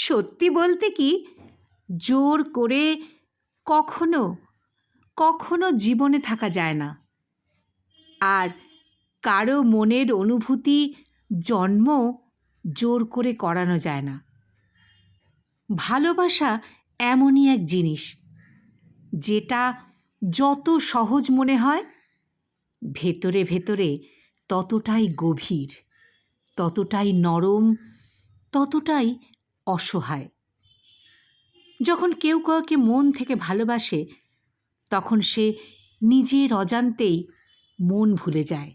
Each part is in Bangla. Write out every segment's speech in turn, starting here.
সত্যি বলতে কি, জোর করে কখনো কখনো জীবনে থাকা যায় না। আর কারো মনের অনুভূতি জন্ম জোর করে করানো যায় না। ভালোবাসা এমনই এক জিনিস যেটা যত সহজ মনে হয়, ভেতরে ভেতরে ততটাই গভীর, ততটাই নরম, ততটাই অসহায়। যখন কেউ কাউকে মন থেকে ভালোবাসে, তখন সে নিজের অজান্তেই মন ভুলে যায়।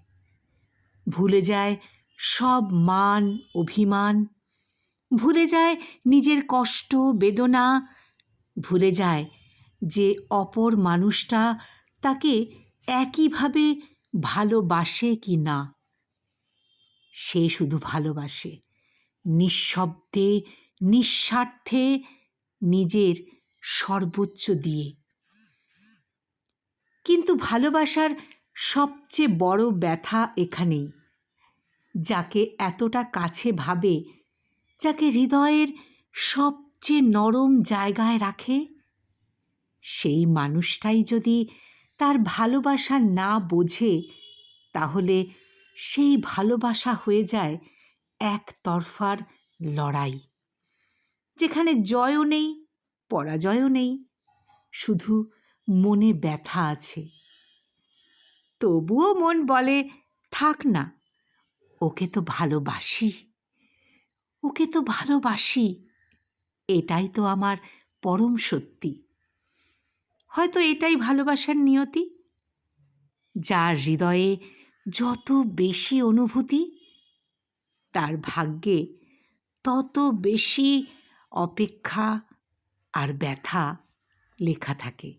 ভুলে যায় সব মান অভিমান, ভুলে যায় নিজের কষ্ট বেদনা, ভুলে যায় যে অপর মানুষটা তাকে একইভাবে ভালোবাসে কি না। সে শুধু ভালোবাসে নিঃশব্দে, নিঃস্বার্থে, নিজের সর্বোচ্চ দিয়ে। কিন্তু ভালোবাসার সবচেয়ে বড় ব্যথা এখানেই, যাকে এতটা কাছে ভাবে, যাকে হৃদয়ের সবচেয়ে নরম জায়গায় রাখে, সেই মানুষটাই যদি তার ভালোবাসা না বোঝে, তাহলে সেই ভালোবাসা হয়ে যায় একতরফার লড়াই, যেখানে জয়ও নেই পরাজয়ও নেই, শুধু মনে ব্যথা আছে। তবুও মন বলে, থাক না, ওকে তো ভালোবাসি, ওকে তো ভালোবাসি, এটাই তো আমার পরম সত্যি। হয়তো এটাই ভালোবাসার নিয়তি। যার হৃদয়ে যত বেশি অনুভূতি, তার ভাগ্যে তত বেশি অপেক্ষা আর ব্যথা লেখা থাকে।